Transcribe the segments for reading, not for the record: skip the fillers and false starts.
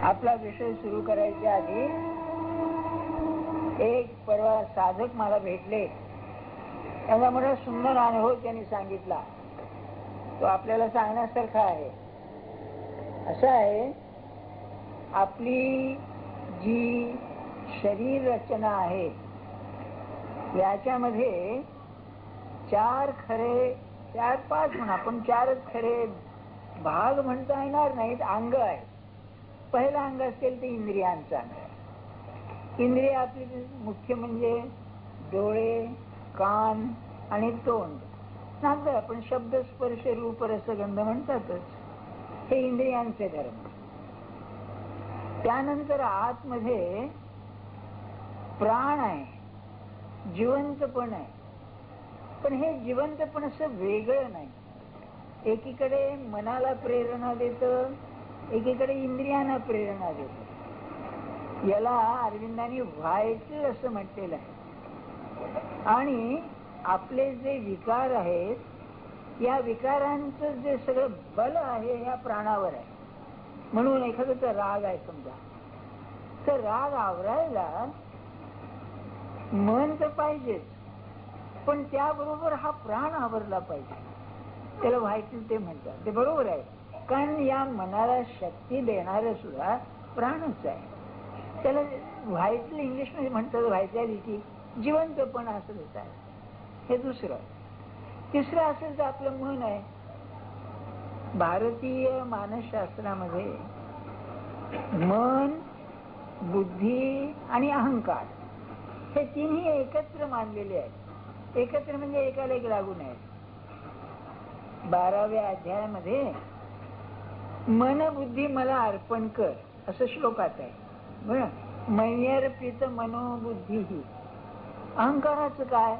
आपला विषय सुरू करायच्या आधी एक परवा साधक मला भेटले. त्यांचा मला सुंदर अनुभव त्यांनी सांगितला. तो आपल्याला सांगण्यासारखा आहे. असं आहे, आपली जी शरीर रचना आहे याच्यामध्ये चार पाच म्हणा, पण चारच खरे भाग म्हणता येणार नाहीत, अंग आहे. पहिलं अंग असेल ते इंद्रियांचं अंग आहे. इंद्रिय आपली मुख्य म्हणजे डोळे, कान आणि तोंड. सांगतो आपण शब्द, स्पर्श, रूप, रस, गंध म्हणतातच. हे इंद्रियांचे धर्म. त्यानंतर आतमध्ये प्राण आहे, जिवंतपण आहे. पण हे जिवंतपण असं वेगळं नाही. एकीकडे मनाला प्रेरणा देतं, एकीकडे इंद्रियांना प्रेरणा देतं. याला अरविंदांनी व्हायटल असं म्हटलेलं आहे. आणि आपले जे विकार आहेत, या विकारांचं जे सगळं बल आहे या प्राणावर आहे. म्हणून एखाद्याचा राग आहे समजा, तर राग आवरायला मन तर पाहिजेच, पण त्याबरोबर हा प्राण आवरला पाहिजे. त्याला व्हायटल ते म्हणतात. ते बरोबर आहे, कारण या मनाला शक्ती देणारं सुद्धा प्राणच आहे. त्याला व्हायटल इंग्लिशमध्ये म्हणतात व्हायटॅलिटी, जिवंतपण असं देत आहे. हे दुसरं. तिसरं असेल तर आपलं मन आहे. भारतीय मानसशास्त्रामध्ये मन, बुद्धी आणि अहंकार हे तिन्ही एकत्र मानलेले आहेत. एकत्र म्हणजे एकाला एक लागून आहेत. 12व्या अध्यायामध्ये मन बुद्धी मला अर्पण कर असं श्लोकात आहे. बरं, मय्यर्पित मनोबुद्धी ही. अहंकाराचं काय,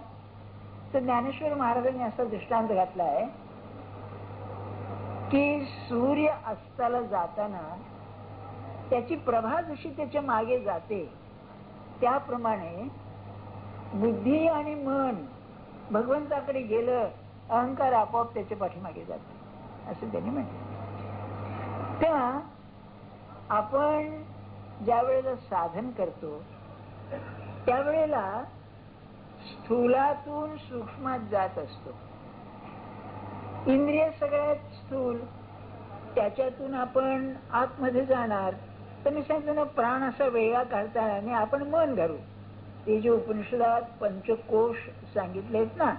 तर ज्ञानेश्वर महाराजांनी असा दृष्टांत घातला आहे की सूर्य अस्ताला जाताना त्याची प्रभा जशी त्याच्या मागे जाते, त्याप्रमाणे बुद्धी आणि मन भगवंताकडे गेलं, अहंकार आपोआप त्याच्या पाठीमागे जातो असं त्यांनी म्हटलं. तेव्हा आपण ज्या वेळेला साधन करतो त्यावेळेला स्थूलातून सूक्ष्मात जात असतो. इंद्रिय सगळ्यात स्थूल, त्याच्यातून आपण आतमध्ये जाणार. तर मी सांगतो ना, प्राण असा वेगळा काढता आणि आपण मन धरू. ते जे उपनिषदात पंचकोश सांगितलेत ना,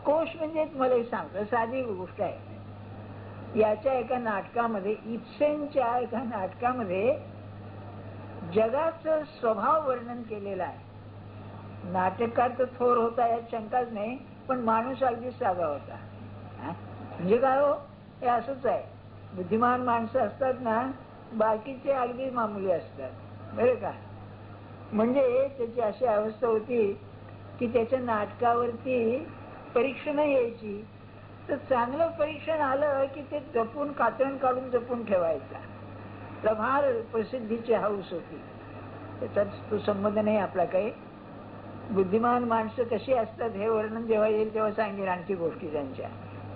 कोश म्हणजे मला सांगतो साधी गोष्ट आहे. याच्या एका नाटकामध्ये, इब्सेनच्या एका नाटकामध्ये जगाचं स्वभाव वर्णन केलेलं आहे. नाटककार तर थोर होता यात शंकाच नाही, पण माणूस अगदी साधा होता. म्हणजे काय हो, हे असंच आहे. बुद्धिमान माणसं असतात ना, बाकीचे अगदी मामुली असतात, बरं का. म्हणजे त्याची अशी अवस्था होती की त्याच्या नाटकावरती परीक्षण यायची, तर चांगलं परीक्षण आलं की ते जपून कातरण काढून जपून ठेवायचा. फार प्रसिद्धीची हौस होती. त्याच्यात तो संबंध नाही आपला काही. बुद्धिमान माणसं कशी असतात हे वर्णन जेव्हा येईल तेव्हा सांगेल आणखी गोष्टी त्यांच्या.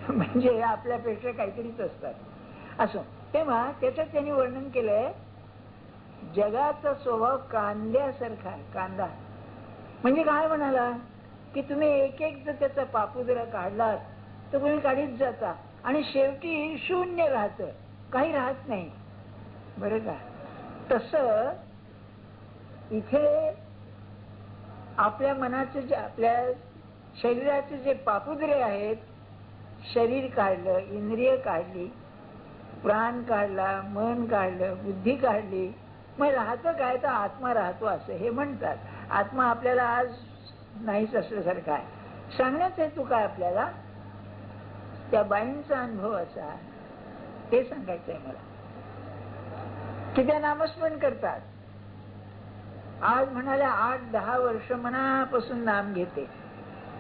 म्हणजे आपल्यापेक्षा काहीतरीच असतात असं. तेव्हा त्याच्यात त्यांनी वर्णन केलंय, जगाचा स्वभाव कांद्यासारखा आहे. कांदा म्हणजे काय म्हणाला की तुम्ही एक एक जर त्याचा पापुद्रा काढलात तर तुम्ही काढीत जाता आणि शेवटी शून्य राहतं, काही राहत नाही, बरं का. तसं इथे आपल्या मनाचे जे, आपल्या शरीराचे जे पापुद्रे आहेत, शरीर काढलं, इंद्रिय काढली, प्राण काढला, मन काढलं, बुद्धी काढली, मग राहतं काय, तर आत्मा राहतो असं हे म्हणतात. आत्मा आपल्याला आज नाहीच असल्यासारखं आहे. सांगण्याचा हेतू काय आपल्याला, त्या बाईंचा अनुभव असा, हे सांगायचं आहे मला की त्या नामस्मरण करतात. आज म्हणाल्या 8-10 वर्ष मनापासून नाम घेते.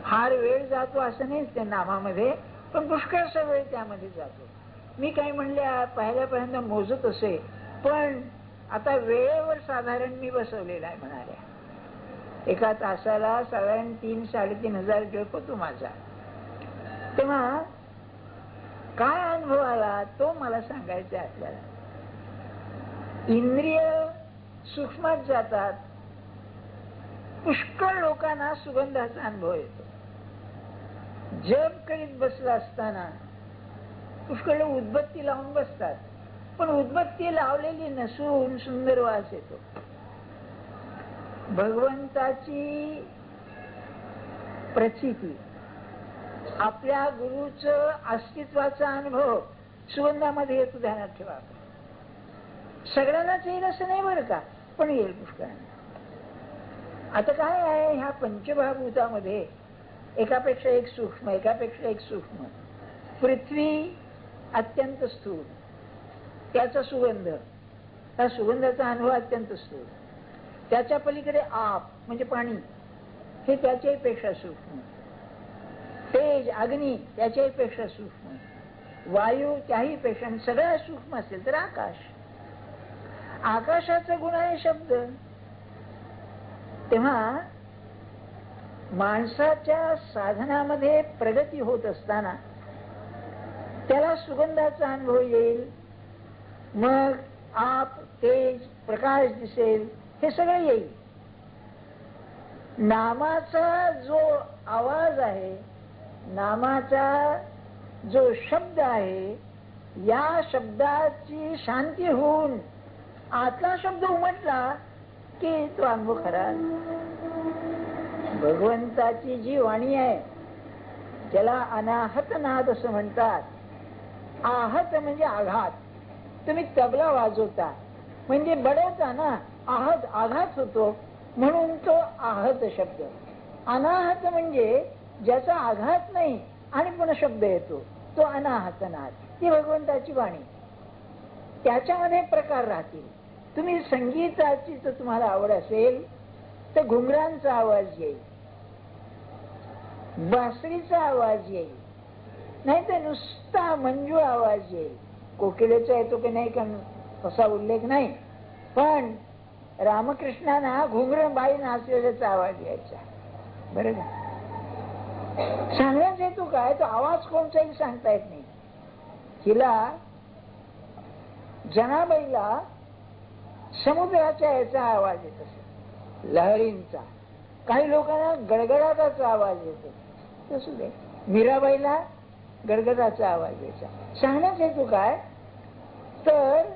फार वेळ जातो असं नाही त्या नामामध्ये, पण पुष्कळसा वेळ त्यामध्ये जातो. मी काही म्हणल्या पहिल्यापर्यंत मोजत असे, पण आता वेळेवर साधारण मी बसवलेला आहे म्हणाल्या. एका तासाला साधारण 3-3.5 हजार जप होतो माझा. तेव्हा काय अनुभव आला तो मला सांगायचा आहे आपल्याला. इंद्रिय सूक्ष्मात जातात. पुष्कळ लोकांना सुगंधाचा अनुभव येतो. जप करीत बसला असताना पुष्कळ उदबत्ती लावून बसतात, पण उदबत्ती लावलेली नसून सुंदर वास येतो. भगवंताची प्रचिती, आपल्या गुरुचं अस्तित्वाचा अनुभव सुगंधामध्ये येतो. ध्यानात ठेवा. सगळ्यांनाच येईल असं नाही बरं का, पण येईल पुष्कळांना. आता काय आहे, ह्या पंचमहाभूतामध्ये एकापेक्षा एक सूक्ष्म, एकापेक्षा एक सूक्ष्म. पृथ्वी अत्यंत स्थूल, त्याचा सुगंध, त्या सुगंधाचा अनुभव अत्यंत स्थूल. त्याच्या पलीकडे आप म्हणजे पाणी, हे त्याच्याही पेक्षा सूक्ष्म. तेज, अग्नी त्याच्याही पेक्षा सूक्ष्म. वायू त्याही पेक्षा. सगळ्यात सूक्ष्म असेल तर आकाश. आकाशाचा गुण आहे शब्द. तेव्हा माणसाच्या साधनामध्ये प्रगती होत असताना त्याला सुगंधाचा अनुभव येईल. मग आप, तेज, प्रकाश दिसेल, हे सगळं येईल. नामाचा जो आवाज आहे, नामाचा जो शब्द आहे, या शब्दाची शांती होऊन आतला शब्द उमटला की तो अनुभव खरा. भगवंताची जी वाणी आहे त्याला अनाहत नाद असं म्हणतात. आहत म्हणजे आघात. तुम्ही तबला वाजवता म्हणजे बडवता ना, आहत आघात होतो म्हणून तो आहत शब्द. अनाहत म्हणजे ज्याचा आघात नाही आणि पुन्हा शब्द येतो, तो अनाहत नाद. ती भगवंताची वाणी. त्याच्यामध्ये प्रकार राहतील. तुम्ही संगीताची जर तुम्हाला आवड असेल तर घुंगरांचा आवाज येईल, बासरीचा आवाज येईल, नाही तर नुसता मंजू आवाज येईल. कोकिलेचा येतो की नाही का तसा उल्लेख नाही, पण रामकृष्णांना घुंगर बाई नाचलेल्याचा आवाज यायचा. बरं का? सांगण्यात येतो काय, तो आवाज कोणताही सांगता येत नाही. हिला जनाबाईला समुद्राच्या याचा आवाज येत असेल, लहरींचा. काही लोकांना गडगडाटाचा आवाज येतो. तसं दे, मीराबाईला गडगडाचा आवाज यायचा. सांगण्यात येतो काय, तर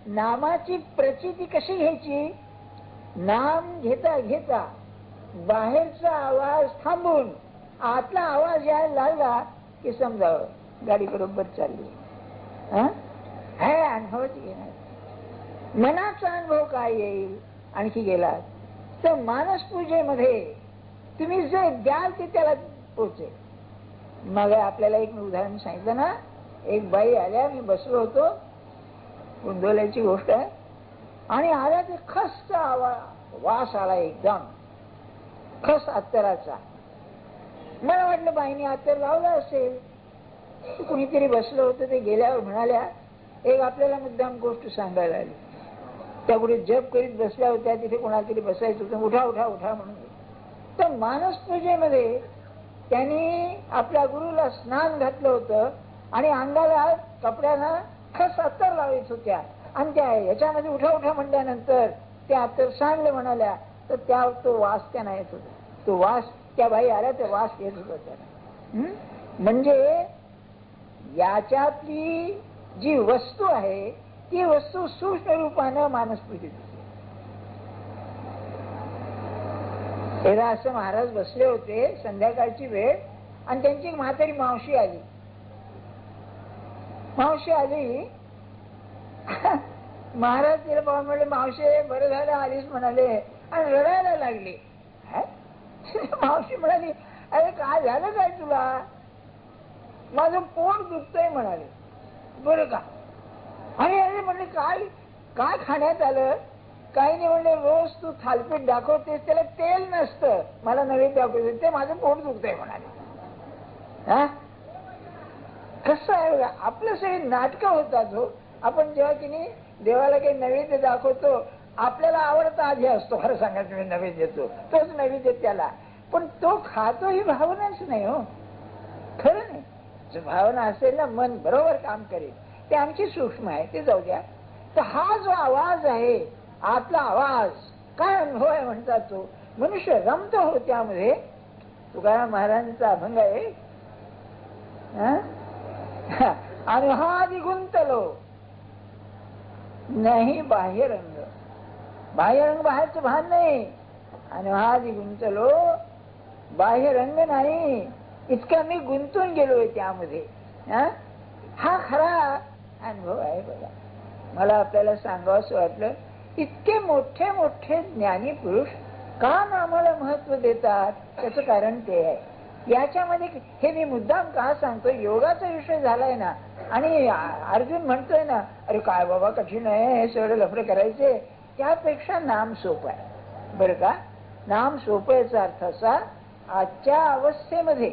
नामाची प्रचिती कशी घ्यायची. नाम घेता घेता बाहेरचा आवाज थांबून आतला आवाज यायला लागला की समजावं गाडी बरोबर चालली. हे अनुभवच घेणार. मनाचा अनुभव काय येईल आणखी गेला तर मानस पूजेमध्ये तुम्ही जे द्याल ते त्याला पोचेल. मग आपल्याला एक उदाहरण सांगितलं ना, एक बाई आल्या, मी बसलो होतो, गोंधळाची गोष्ट आहे, आणि आल्या ते खसचा आवाज, वास आला एकदम खस अत्तराचा. मला वाटलं बाईने अत्तर लावला असेल. कुणीतरी बसलं होतं, ते गेल्यावर म्हणाल्या एक आपल्याला मुद्दाम गोष्ट सांगायला आली. त्या कुठे जप करीत बसल्या होत्या, तिथे कोणाला तरी बसायचं होतं, उठा उठा उठा म्हणून. तर मानस पूजेमध्ये त्यांनी आपल्या गुरुला स्नान घातलं होतं आणि अंगाला कपड्याला खस अत्तर लावत होत्या, आणि त्या याच्यामध्ये उठा उठा म्हणल्यानंतर त्या अत्तर सांगले म्हणाल्या, तर त्या तो वास त्यांना येत होता. तो वास त्या बाई आल्या, ते वास येत होता त्यांना. म्हणजे याच्यातली जी वस्तू आहे ती वस्तू सूक्ष्म रूपानं मानस पूजित होते. तेव्हा असं महाराज बसले होते, संध्याकाळची वेळ, आणि त्यांची एक म्हातारी मावशी आली. मावशी आली, महाराज तिला पाहून म्हणले, मावशी बरं झालं आलीस म्हणाले, आणि रडायला लागली. मावशी म्हणाली, अरे काय झालं काय तुला. माझं पोट दुखतंय म्हणाले. बरं का. आणि अरे म्हणले काय काय खाण्यात आलं. काही नाही म्हणले, रोज तू थालपीठ दाखवतेस त्याला तेल नसतं, मला नवीन दाखवते, ते माझं पोट दुखतंय म्हणाले. हा कसं आहे आपलं सगळे नाटकं होतात हो. आपण जेव्हा की नाही देवाला काही नैवेद्य दाखवतो, आपल्याला आवडता आधी असतो, खरं सांगायचं मी नैवेद्य देतो, तोच नैवेद्य त्याला, पण तो खातो ही भावनाच नाही हो. खरं नाही, भावना असेल ना, मन बरोबर काम करेल, ते आमची सूक्ष्म आहे, ते जाऊ द्या. तर हा जो आवाज आहे, आतला आवाज काय अनुभव आहे म्हणतात, तो मनुष्य रमतो हो त्यामध्ये. तुकाराम महाराजांचा अभंग आहे, आणि हा आधी गुंतलो नाही बाह्य रंग. बाह्य रंग बाहेरचं भान नाही, आणि हा आधी गुंतलो बाह्य रंग नाही, इतका मी गुंतून गेलोय त्यामध्ये. हा खरा अनुभव आहे. बघा, मला आपल्याला सांगावं असं वाटलं, इतके मोठे मोठे ज्ञानी पुरुष का नामाला महत्व देतात, त्याचं कारण ते आहे. याच्यामध्ये हे मी मुद्दाम का सांगतो, योगाचा विषय झालाय ना, आणि अर्जुन म्हणतोय ना, अरे काय बाबा कठीण आहे हे सगळे लफडे करायचे, त्यापेक्षा नाम सोपं आहे. बरं का, नाम सोपं याचा अर्थ असा, आजच्या अवस्थेमध्ये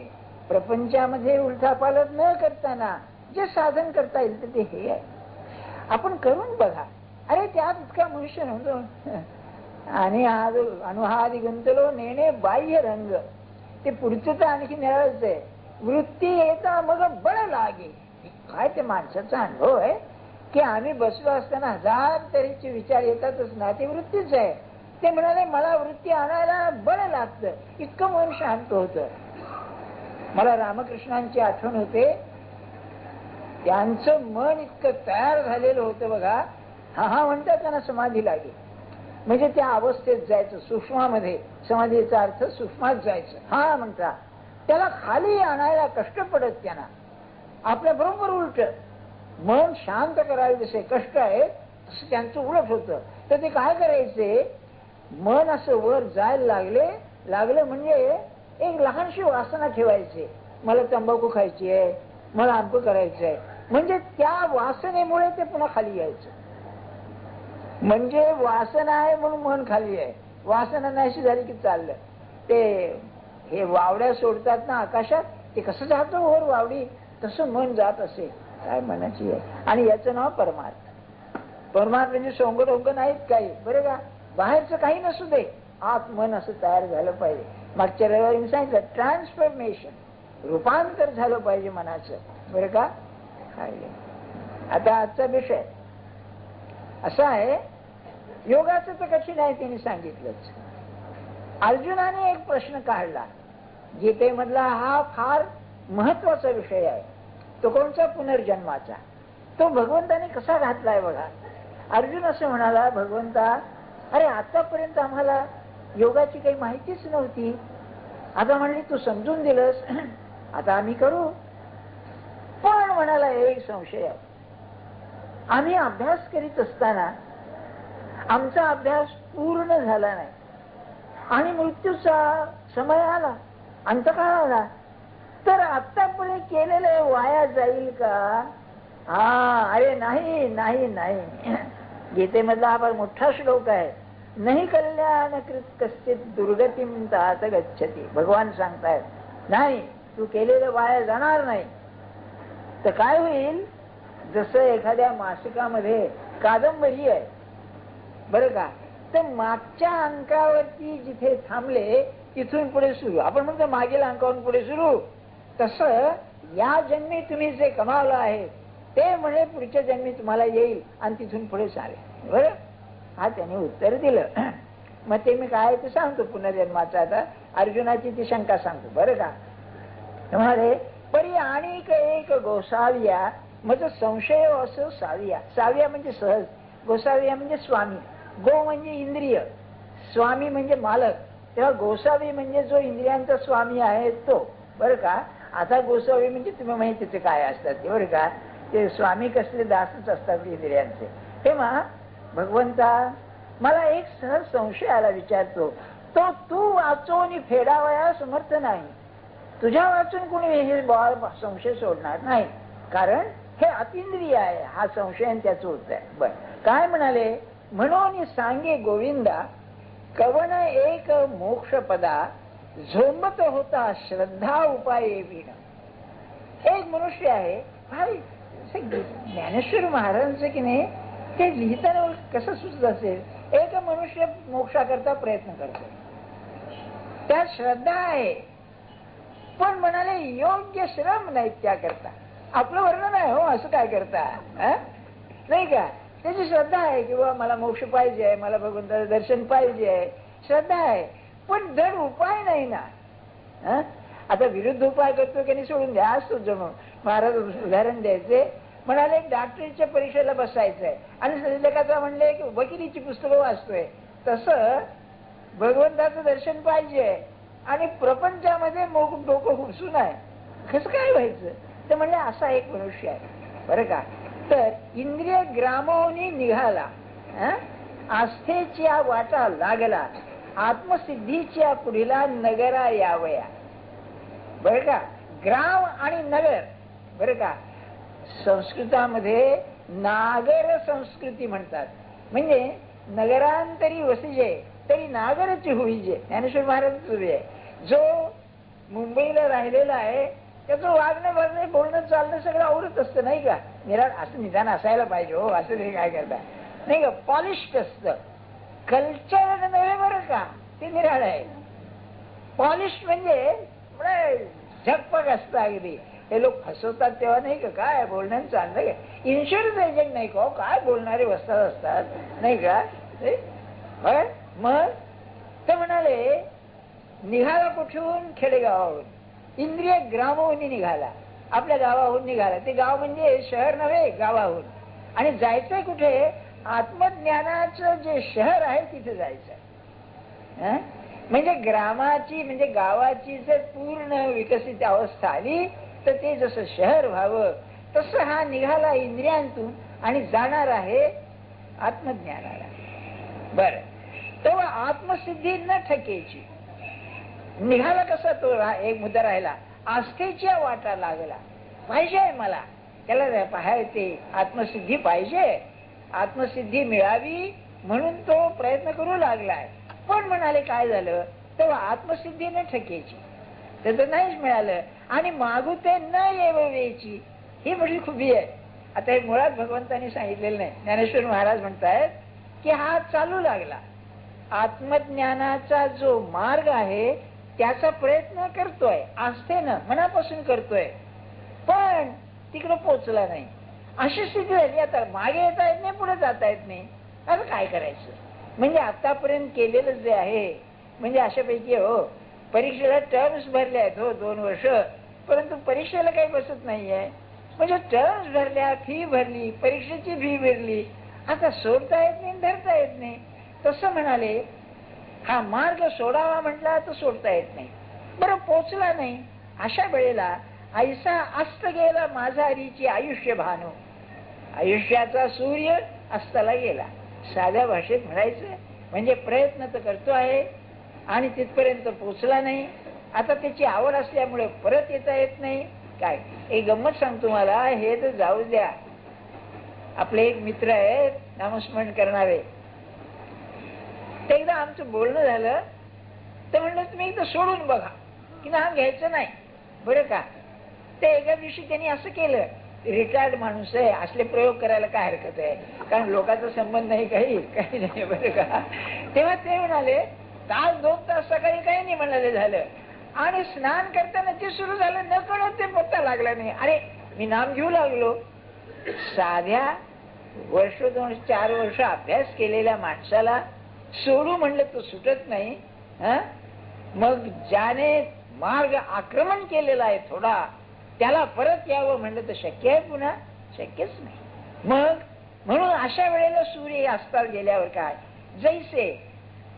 प्रपंचामध्ये उलथापालट न करताना जे साधन करता येईल तर ते हे आहे. आपण करून बघा. अरे त्यात इतका मनुष्य नव्हतो. आणि हा आधी गुंतलो नेणे बाह्य रंग, ते पुढचं तर आणखी निराळच आहे. वृत्ती येता मग बळ लागे. काय ते माणसाचा अनुभव आहे की आम्ही बसलो असताना हजार तऱ्हेचे विचार येतातच ना, ती वृत्तीच आहे. ते म्हणाले मला वृत्ती आणायला बळ लागतं, इतकं मन शांत होतं. मला रामकृष्णांची आठवण होते, त्यांचं मन इतकं तयार झालेलं होतं बघा. हा म्हणतात त्यांना समाधी लागेल, म्हणजे त्या अवस्थेत जायचं, सूक्ष्मामध्ये. समाधीचा अर्थ सूक्ष्मात जायचं. हा म्हणता त्याला खाली आणायला कष्ट पडत त्यांना. आपल्या बरोबर उलट, मन शांत करायला जसे कष्ट आहे तसं त्यांचं उलट होतं. तर ते काय करायचे, मन असं वर जायला लागलं म्हणजे एक लहानशी वासना ठेवायची, मला तंबाखू खायची आहे, मला आंब करायचं आहे, म्हणजे त्या वासनेमुळे ते पुन्हा खाली यायचं. म्हणजे वासना आहे म्हणून मन खाली आहे, वासना नाहीशी झाली की चाललं. ते हे वावड्या सोडतात ना आकाशात, ते कसं जातं वर वावडी, तसं मन जात असे. काय मनाची आहे. आणि याचं नाव परमार्थ. परमार्थ म्हणजे सोंग नाहीत काही, बरं का, बाहेरचं काही नसू दे, आत मन असं तयार झालं पाहिजे. मागच्या रविवारी सांगितलं, ट्रान्सफॉर्मेशन, रूपांतर झालं पाहिजे मनाचं, बरं का. आता आजचा विषय असा आहे, योगाचं तर कठीण आहे त्यांनी सांगितलंच. अर्जुनाने एक प्रश्न काढला गीतेमधला, हा फार महत्वाचा विषय आहे. तो कोणचा, पुनर्जन्माचा. तो भगवंताने कसा घातलाय बघा. अर्जुन असं म्हणाला, भगवंता अरे आतापर्यंत आम्हाला योगाची काही माहितीच नव्हती, आता म्हणली तू समजून दिलंस, आता आम्ही करू. पण म्हणाला एक संशय आहे, आम्ही अभ्यास करीत असताना आमचा अभ्यास पूर्ण झाला नाही आणि मृत्यूचा समय आला, अंतकाळ आला, तर आतापर्यंत केलेलं वाया जाईल का. अरे नाही नाही नाही. गीतेमधला हा फार मोठा श्लोक आहे. नाही कल्याण कृत कश्चित दुर्गतीम तात गच्छति. भगवान सांगतायत, नाही तू केलेलं वाया जाणार नाही. तर काय होईल, जसं एखाद्या मासिकामध्ये कादंबरी आहे, बरं का, तर मागच्या अंकावरती जिथे थांबले तिथून पुढे सुरू. आपण म्हणतो मागील अंकावरून पुढे सुरू. तसं या जन्मी तुम्ही जे कमावलं आहे ते म्हणे पुढच्या जन्मी तुम्हाला येईल आणि तिथून पुढे चालेल. बरं, हा त्याने उत्तर दिलं. मग ते मी काय ते सांगतो पुनर्जन्माचा. आता अर्जुनाची ती शंका सांगतो, बरं का. म्हणाले, परी आणिक एक गोसाविया म्हणजे संशय असो साविया. साविया म्हणजे सहज, गोसाविया म्हणजे स्वामी. गो म्हणजे इंद्रिय, स्वामी म्हणजे मालक. तेव्हा गोसावी म्हणजे जो इंद्रियांचा स्वामी आहे तो, बरं का. आता गोसावी म्हणजे तुम्ही माहिती ते काय असतात ते, बरं का. ते स्वामी कसले दासच असतात इंद्रियांचे. तेव्हा भगवंता मला एक सहज संशय आला, विचारतो तो तू वाचून फेडावया समर्थ नाही. तुझ्या वाचून कोणी हे संशय सोडणार नाही, कारण हे अतिंद्रिय आहे. हा संशय त्याचं उत्तर आहे. बर, काय म्हणाले, म्हणून सांगे गोविंदा कवन एक मोक्ष पदा झोंबत होता श्रद्धा उपाये विण. एक मनुष्य आहे, भाई ज्ञानेश्वर महाराजांचं की नाही, ते लिहिताना कसं सुचत असेल. एक मनुष्य मोक्षाकरता प्रयत्न करतो, त्यात श्रद्धा आहे, पण म्हणाले योग्य श्रम नाही त्याकरता. आपलं वर्णन आहे हो, असं काय करता नाही का. त्याची श्रद्धा आहे किंवा मला मोक्ष पाहिजे आहे, मला भगवंताचं दर्शन पाहिजे आहे, श्रद्धा आहे, पण दृढ उपाय नाही ना. आता विरुद्ध उपाय करतो की नाही सोडून द्या, असतो जमून. महाराज उदाहरण द्यायचे, म्हणाले डॉक्टरीच्या परीक्षेला बसायचंय आणि संलेखाचा म्हणले की वकिलीची पुस्तकं वाचतोय, तसं भगवंताचं दर्शन पाहिजे आणि प्रपंचामध्ये डोकं घुसून आहे, कसं काय व्हायचं? तर म्हणले असा एक मनुष्य आहे बरं का. तर इंद्रिय ग्रामोनी निघाला, आस्थेच्या वाटा लागला, आत्मसिद्धीच्या पुढीला नगरा यावया. बर का, ग्राम आणि नगर, बर का, संस्कृतामध्ये नागर संस्कृती म्हणतात. म्हणजे नगरांतरी वसिजे तरी नागरच होईजे, ज्ञानेश्वर महाराज आहे. जो मुंबईला राहिलेला आहे त्याचं वागणं बघणं बोलणं चालणं सगळं आवडत असतं नाही का. असं निदान असायला पाहिजे हो, असं तरी काय करता नाही का, पॉलिश्ड असतं. कल्चर नव्हे बरं का, ते निराळ आहे. पॉलिश म्हणजे झगपग असतं अगदी. हे लोक फसवतात तेव्हा नाही का, काय बोलणं चाललं काय, इन्शुरन्स एजंट नाही का काय बोलणारे वस्तात असतात नाही का. मग ते म्हणाले निघाला कुठून, खेडेगावाहून, इंद्रिय ग्रामहून निघाला, आपल्या गावाहून निघाला. ते गाव म्हणजे शहर नव्हे, गावाहून. आणि जायचंय कुठे, आत्मज्ञानाचं जे शहर आहे तिथे जायचंय. म्हणजे ग्रामाची म्हणजे गावाची जर पूर्ण विकसित अवस्था आली तर ते जसं शहर व्हावं तसं हा निघाला इंद्रियांतून आणि जाणार आहे आत्मज्ञानाला. बर, तेव्हा आत्मसिद्धी न ठकेची. निघाला कसा तो, एक मुद्दा राहिला, आस्थेच्या वाटा लागला. पाहिजे मला, त्याला पाहायचे आत्मसिद्धी पाहिजे, आत्मसिद्धी मिळावी म्हणून तो प्रयत्न करू लागलाय. पण म्हणाले काय झालं, तेव्हा आत्मसिद्धी न ठकेची, त्याचं नाहीच मिळालं. आणि मागुते न येववेची, ही मोठी खुबी आहे. आता हे मुळात भगवंतांनी सांगितलेलं नाही. ज्ञानेश्वर महाराज म्हणतायत की हा चालू लागला, आत्मज्ञानाचा जो मार्ग आहे त्याचा प्रयत्न करतोय, आस्थेनं मनापासून करतोय, पण तिकडे पोचला नाही. अशी स्थिती झाली. आता मागे येता येत नाही, पुढे जाता येत नाही. आता काय करायचं? म्हणजे आतापर्यंत केलेलं जे आहे, म्हणजे अशापैकी हो, परीक्षेला टर्म्स भरले आहेत हो 2 वर्ष, परंतु परीक्षेला काही बसत नाहीये. म्हणजे टर्म्स भरल्या, फी भरली, परीक्षेची फी भरली, आता सोडता येत नाही, धरता येत नाही. तसं म्हणाले हा मार्ग सोडावा म्हटला तर सोडता येत नाही. बरं, पोचला नाही. अशा वेळेला ऐसा अस्त गेला माझा हरीची आयुष्य भानो, आयुष्याचा सूर्य अस्ताला गेला. साध्या भाषेत म्हणायचं म्हणजे प्रयत्न तर करतो आहे आणि तिथपर्यंत पोचला नाही. आता त्याची आवड असल्यामुळे परत येता येत नाही. काय एक गंमत सांगतो मला, हे तर जाऊ द्या. आपले एक मित्र आहेत नामस्मरण करणारे, ते एकदा आमचं बोलणं झालं तर म्हणलं तुम्ही एकदा सोडून बघा की नाम घ्यायचं नाही बरं का. ते एका दिवशी त्यांनी असं केलं, रिटायर्ड माणूस आहे, असले प्रयोग करायला काय हरकत आहे, कारण लोकांचा संबंध नाही, काही नाही बरं का. तेव्हा ते म्हणाले 1-2 तास सकाळी काही नाही म्हणाले झालं, आणि स्नान करताना ते सुरू झालं, न कळत ते पत्ता लागला नाही. अरे मी नाम घेऊ लागलो. साध्या 1-2-4 वर्ष अभ्यास केलेल्या माणसाला सोडू म्हणलं तर सुटत नाही. मग ज्याने मार्ग आक्रमण केलेला आहे थोडा, त्याला परत यावं म्हणलं तर शक्य आहे पुन्हा? शक्यच नाही. मग म्हणून अशा वेळेला सूर्य अस्ताला गेल्यावर काय जैसे,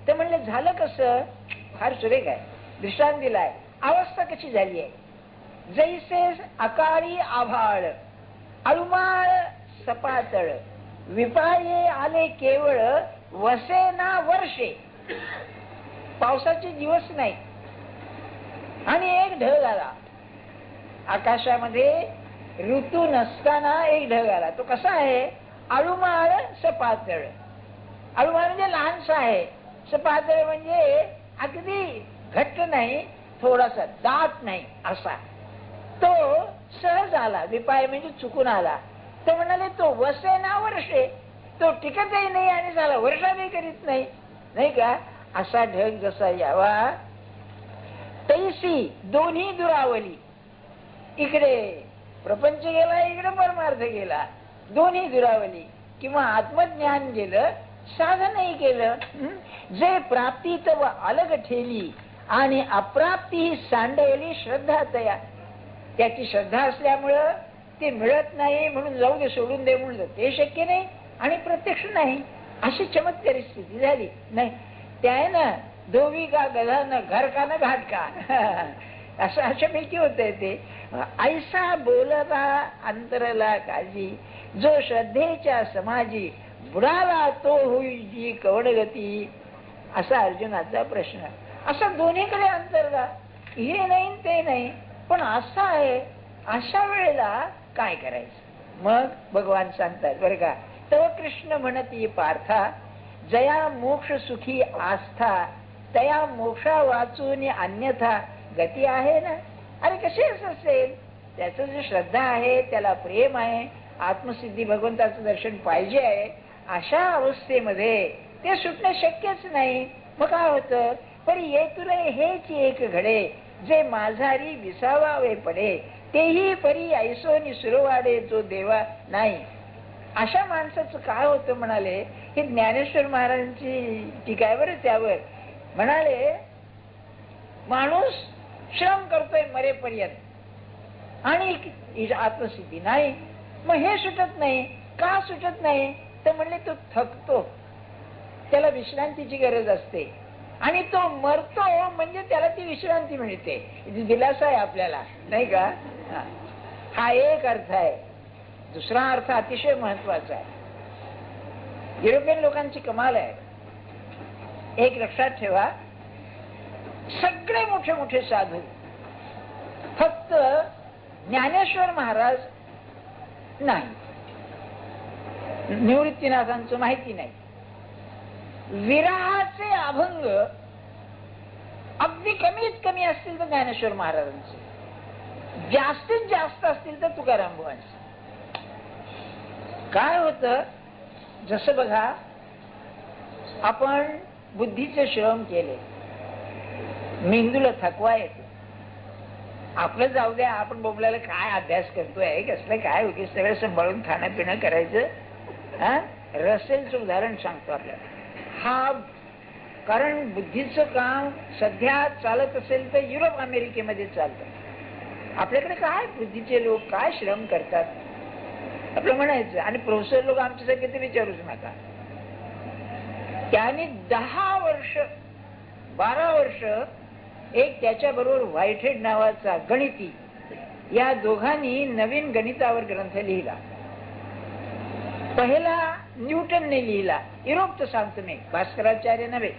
तर म्हणलं झालं कसं, फार सुरेख आहे, दृष्टांत दिलाय. अवस्था कशी झाली आहे, जैसे अकाळी आभाळ, अळुमाळ सपातळ, विपाये आले केवळ वसेना वर्षे. पावसाचे दिवस नाही आणि एक ढग आला आकाशामध्ये, ऋतू नसताना एक ढग आला. तो कसा आहे, अळुमाळ सपातळ. अळुमाळ म्हणजे लहानसा आहे, सपातळ म्हणजे अगदी घट्ट नाही, थोडासा दाट नाही असा. तो सहज आला, विपाय म्हणजे चुकून आला. तो म्हणाले तो वसेना वर्षे, तो टिकतही नाही आणि झाला वर्षाने करीत नाही, नाही का. असा ढग जसा यावा, तैसी दोन्ही दुरावली, इकडे प्रपंच गेला, इकडे परमार्थ गेला, दोन्ही दुरावली. किंवा आत्मज्ञान गेलं, साधनही केलं. जे प्राप्तीत व अलग ठेली आणि अप्राप्ती ही सांडवली श्रद्धा तया. त्याची श्रद्धा असल्यामुळं ते मिळत नाही म्हणून जाऊ दे, सोडून दे म्हणून ते शक्य नाही आणि प्रत्यक्ष नाही. अशी चमत्कारी स्थिती झाली. नाही त्यानं धोवी का गधा न घर का न घाट का असं अशापैकी होतंय ते. ऐसा बोलता अंतरला काजी, जो श्रद्धेच्या समाजी बुडाला तो होई कवडगती. असा अर्जुनाचा प्रश्न. असा दोन्हीकडे अंतरला, हे नाही ते नाही, पण असा आहे. अशा वेळेला काय करायचं? मग भगवान सांगतात बरं का, तव कृष्ण म्हणती पार्था, जया मोक्ष सुखी आस्था, तया मोक्षा वाचून अन्यथा गती आहे ना. अरे कसे असं असेल? त्याचं जे श्रद्धा आहे, त्याला प्रेम आहे, आत्मसिद्धी भगवंताचं दर्शन पाहिजे आहे, अशा अवस्थेमध्ये ते सुटणं शक्यच नाही. मग काय होतं? पण ये तुला हेच एक घडे, जे माझारी विसावावे पडे, तेही परी ऐसोनी सुरवाडे जो देवा नाही. अशा माणसाचं काय होतं म्हणाले, हे ज्ञानेश्वर महाराजांची टीका आहे बरं त्यावर. म्हणाले माणूस श्रम करतोय मरेपर्यंत आणि आत्मसिद्धी नाही. मग हे सुटत नाही. का सुटत नाही? तर म्हणले तो थकतो, त्याला विश्रांतीची गरज असते आणि तो मरतो म्हणजे त्याला ती विश्रांती मिळते. दिलासा आहे आपल्याला, नाही का? हा एक अर्थ आहे. दुसरा अर्थ अतिशय महत्वाचा आहे. युरोपियन लोकांची कमाल आहे. एक लक्षात ठेवा, सगळे मोठे मोठे साधू, फक्त ज्ञानेश्वर महाराज नाही, निवृत्तीनाथांचं माहिती नाही. विरहाचे अभंग अगदी कमीत कमी असतील तर ज्ञानेश्वर महाराजांचे, जास्तीत जास्त असतील तर तुकाराम बुवांचे. काय होतं? जसं बघा, आपण बुद्धीचे श्रम केले, मेंदूला थकवा येतो. आपलं जाऊ द्या, आपण बोबल्याला काय अभ्यास करतोय, कसलं काय उगीच सगळं सांभाळून खाणं पिणं करायचं. रसेलचं उदाहरण सांगतो आपल्याला. हा कारण बुद्धीचं काम सध्या चालत असेल तर युरोप अमेरिकेमध्ये चालतं. आपल्याकडे काय बुद्धीचे लोक काय श्रम करतात आपलं म्हणायचं. आणि प्रोफेसर लोक आमच्यासारखे ते विचारूच नका. त्याने 10 वर्ष 12 वर्ष एक त्याच्याबरोबर व्हाईटहेड नावाचा गणिती, या दोघांनी नवीन गणितावर ग्रंथ लिहिला. पहिला न्यूटनने लिहिला. युरोपचं सांगतो मी, भास्कराचार्य नव्हे.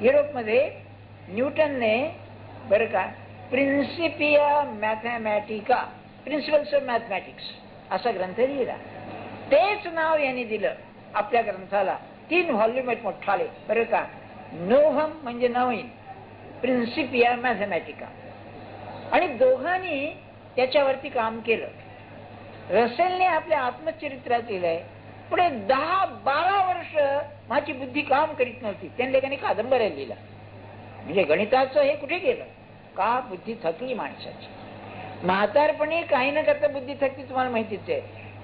युरोपमध्ये न्यूटनने बरं का प्रिन्सिपिया मॅथमॅटिका, प्रिन्सिपल्स ऑफ मॅथमॅटिक्स असा ग्रंथ लिहिला. तेच नाव यांनी दिलं आपल्या ग्रंथाला. 3 व्हॉल्यूम आहेत मोठाले बरं का. नोव्हम म्हणजे नवीन, प्रिन्सिपिया मॅथमॅटिका. आणि दोघांनी त्याच्यावरती काम केलं. रसेलने आपल्या आत्मचरित्रात लिहिलंय, पुढे 10-12 वर्ष माझी बुद्धी काम करीत नव्हती. त्या लेखाने कादंबऱ्या लिहिला. म्हणजे गणिताचं हे कुठे गेलं का? बुद्धी थकली माणसाची. म्हातारपणी काही न करता बुद्धी थकली, तुम्हाला माहितीच आहे.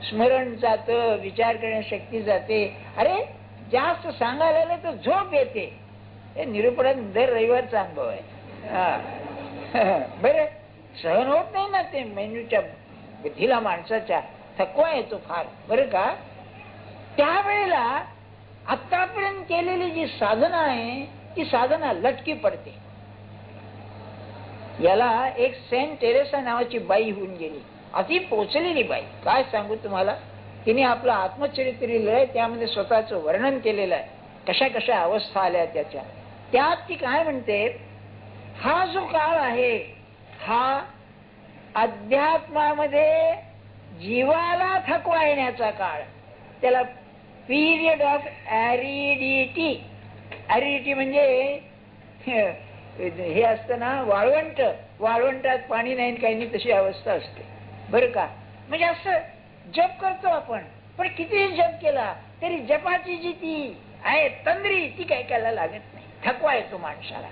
स्मरण जातं, विचार करण्याची शक्ती जाते. अरे जास्त सांगायला नाही तर झोप येते. हे निरूपणात दर रविवारचा अनुभव आहे. बरं, सहन होत नाही ना ते मेंदूच्या बुद्धीला, माणसाच्या थकवा येतो फार बरं का. त्यावेळेला आतापर्यंत केलेली जी साधना आहे ती साधना लटकी पडते. याला एक सेंट टेरेसा नावाची बाई होऊन गेली, अति पोचलेली बाई. काय सांगू तुम्हाला, तिने आपलं आत्मचरित्र लिहिलंय, त्यामध्ये स्वतःचं वर्णन केलेलं आहे, कशा कशा अवस्था आल्या त्याच्या. त्यात ती काय म्हणते, हा जो काळ आहे हा अध्यात्मामध्ये जीवाला थकवा येण्याचा काळ. त्याला पिरियड ऑफ ॲरिडिटी. ॲरिडिटी म्हणजे हे असतं ना वाळवंट, वाळवंटात पाणी नाही काही नाही तशी अवस्था असते बरं का. म्हणजे असं जप करतो आपण, पण कितीही जप केला तरी जपाची जी ती आहे तंद्री ती काही करायला लागत नाही, थकवा येतो माणसाला.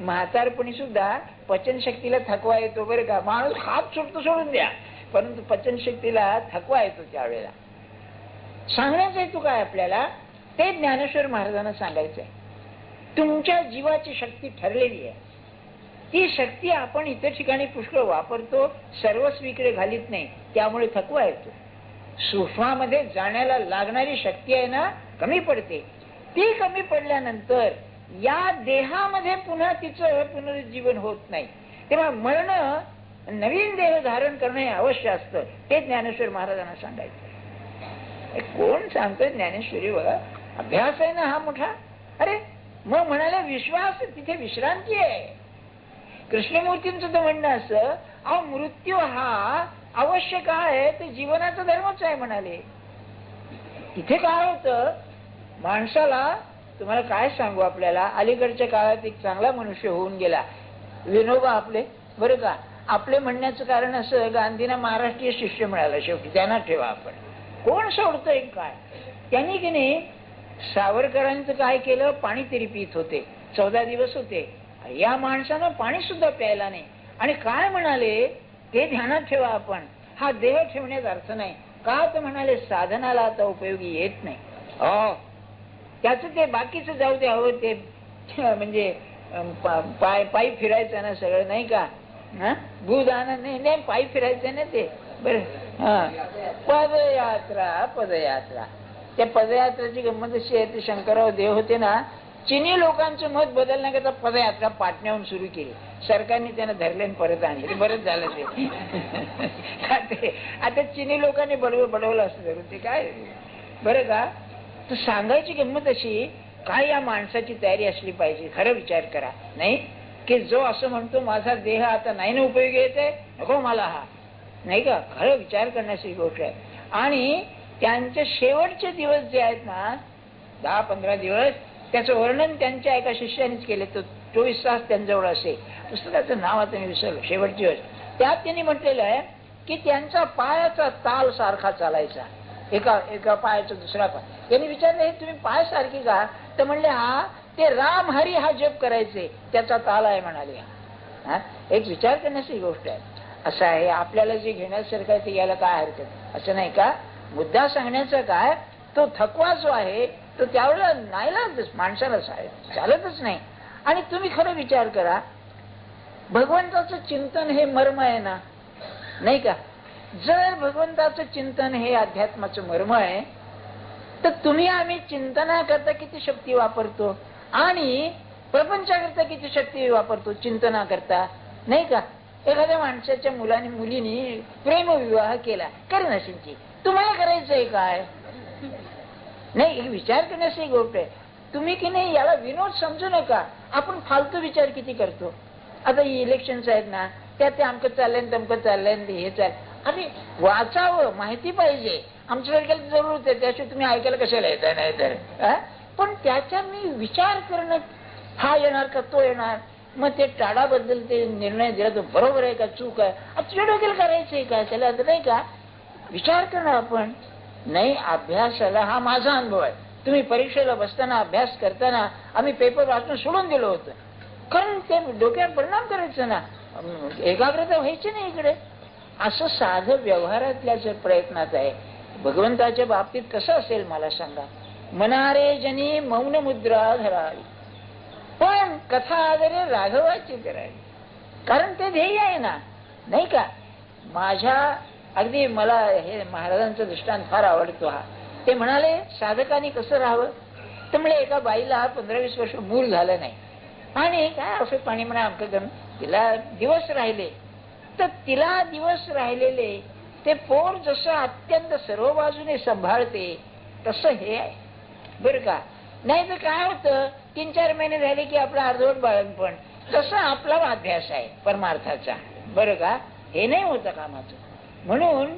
म्हातारपणी सुद्धा पचनशक्तीला थकवा येतो बरं का. माणूस हात सुटतो सोडून द्या, परंतु पचनशक्तीला थकवा येतो त्यावेळेला. सांगण्याचा हेतू काय आपल्याला, ते ज्ञानेश्वर महाराजांना सांगायचंय. तुमच्या जीवाची शक्ती ठरलेली आहे. ती शक्ती आपण इतर ठिकाणी पुष्कळ वापरतो, सर्वस्वीकडे घालीत नाही, त्यामुळे थकवा येतो. सूक्ष्मामध्ये जाण्याला लागणारी शक्ती आहे ना, कमी पडते. ती कमी पडल्यानंतर या देहामध्ये पुन्हा तिचं पुनरुज्जीवन होत नाही. तेव्हा मरण, नवीन देह धारण करणं हे अवश्य असतं. हे ज्ञानेश्वर महाराजांना सांगायचं. कोण सांगतोय ज्ञानेश्वरी? बघा, अभ्यास आहे ना हा मोठा. अरे मग म्हणाले विश्वास, तिथे विश्रांती आहे. कृष्णमूर्तींचं तर म्हणणं असं, अहो मृत्यू हा आवश्यक आहे, ते जीवनाचा धर्मच आहे म्हणाले. तिथे काय होतं माणसाला, तुम्हाला काय सांगू, आपल्याला अलीकडच्या काळात एक चांगला मनुष्य होऊन गेला, विनोबा आपले, बरं का. आपले म्हणण्याचं कारण असं, गांधींना महाराष्ट्रीय शिष्य मिळाला शेवटी, त्यांना ठेवा आपण. कोण सोडतोय काय? त्यांनी की नाही सावरकरांचं काय केलं, पाणी तरी पित होते, 14 दिवस होते. या माणसानं पाणी सुद्धा प्यायला नाही. आणि काय म्हणाले, ते ध्यानात ठेवा आपण, हा देह ठेवण्यात अर्थ नाही. का तर म्हणाले साधनाला आता उपयोगी येत नाही. त्याच ते बाकीचं जाऊ दे, हवं ते म्हणजे पायी फिरायचं ना सगळं, नाही का. भूदान नाही, पायी फिरायचं ना ते, बरं. पदयात्रा. त्या पदयात्राची गंमत अशी आहे, ते शंकरराव देव होते ना, चिनी लोकांचं मत बदलण्याकरता पदयात्रा पाटण्याहून सुरू केली. सरकारने त्यांना धरले आणि परत आणले. बरंच झालं ते. आता चिनी लोकांनी बडवलं असं धरून ते काय, बरं का. तर सांगायची गंमत अशी, काय या माणसाची तयारी असली पाहिजे. खरं विचार करा, नाही की जो असं म्हणतो माझा देह आता नाही ना उपयोगी येत आहे, नको मला हा, नाही का. खरं विचार करण्याची गोष्ट आहे. आणि त्यांचे शेवटचे दिवस जे आहेत ना, 10-15 दिवस, त्याचं वर्णन त्यांच्या एका शिष्यानेच केले. तो 24 तास त्यांच्याजवळ असे. पुस्तकाचं नाव आता मी विसरलो, शेवटचे दिवस. त्यात त्यांनी म्हटलेलं आहे की त्यांचा पायाचा ताल सारखा चालायचा, एका पायाचा दुसरा पाय. त्यांनी विचारलं, हे तुम्ही पाय सारखी का? तर म्हणले, हा ते राम हरी हा जप करायचे, त्याचा ताल आहे म्हणाले. एक विचार करण्याची गोष्ट आहे. असं आहे, आपल्याला जे घेण्यासारखं आहे ते याला काय हरकत, असं नाही का. मुद्दा सांगण्याचा काय, तो थकवा जो आहे तो त्यावेळेला नाईलाज माणसाला चालतच नाही. आणि तुम्ही खरं विचार करा, भगवंताचं चिंतन हे मर्म आहे ना, नाही का. जर भगवंताचं चिंतन हे अध्यात्माचं मर्म आहे, तर तुम्ही आम्ही चिंतनाकरता किती शक्ती वापरतो आणि प्रपंचाकरता किती शक्ती वापरतो चिंतनाकरता, नाही का. एखाद्या माणसाच्या मुलीने प्रेमविवाह केला, करेन अशी, तुम्हाला करायचंय काय, नाही. विचार करण्याची गोष्ट आहे. तुम्ही की नाही याला विनोद समजू नका. आपण फालतू विचार किती करतो. आता इलेक्शन्स आहेत ना, त्यात ते अमकं चाललंय तमकं चाललंय, हे चाल. अरे वाचावं, माहिती पाहिजे. आमच्याकडे जरूर आहे, त्याशिवाय तुम्ही ऐकायला कशाला येत नाही तर. पण त्याच्या मी विचार करणं, हा येणार का तो येणार, मग ते टाळाबद्दल ते निर्णय दिला तो बरोबर आहे का चूक आहे, तुझ्या डोक्याला करायचंय का त्याला, नाही का. विचार करणं आपण, नाही. अभ्यासाला, हा माझा अनुभव आहे. तुम्ही परीक्षेला बसताना, अभ्यास करताना आम्ही पेपर वाचून सोडून दिलं होतं, कारण ते डोक्यावर परिणाम करायचं ना, एकाग्रता व्हायची नाही इकडे. असं साधं व्यवहारातल्या जर प्रयत्नात आहे. भगवंताच्या बाबतीत कसं असेल मला सांगा. मनारे जनी मौन मुद्रा धरावी, पण कथा आदरे राघवाची करावी, कारण ते ध्येय आहे ना, नाही का. माझ्या अगदी मला हे महाराजांचा दृष्टांत फार आवडतो. हा ते म्हणाले साधकांनी कसं राहावं, तर म्हणजे एका बाईला 15-20 वर्ष मूल झालं नाही, आणि काय औषध पाणी म्हणा आमचं, तिला दिवस राहिले. तर तिला दिवस राहिलेले ते पोर जसं अत्यंत सर्व बाजूने सांभाळते तसं हे आहे, बरं का. नाही तर काय होतं, 3-4 महिने झाले की आपला अर्धवट बाळणपण, तसं आपला अभ्यास आहे परमार्थाचा, बरं का. हे नाही होतं कामाचं. म्हणून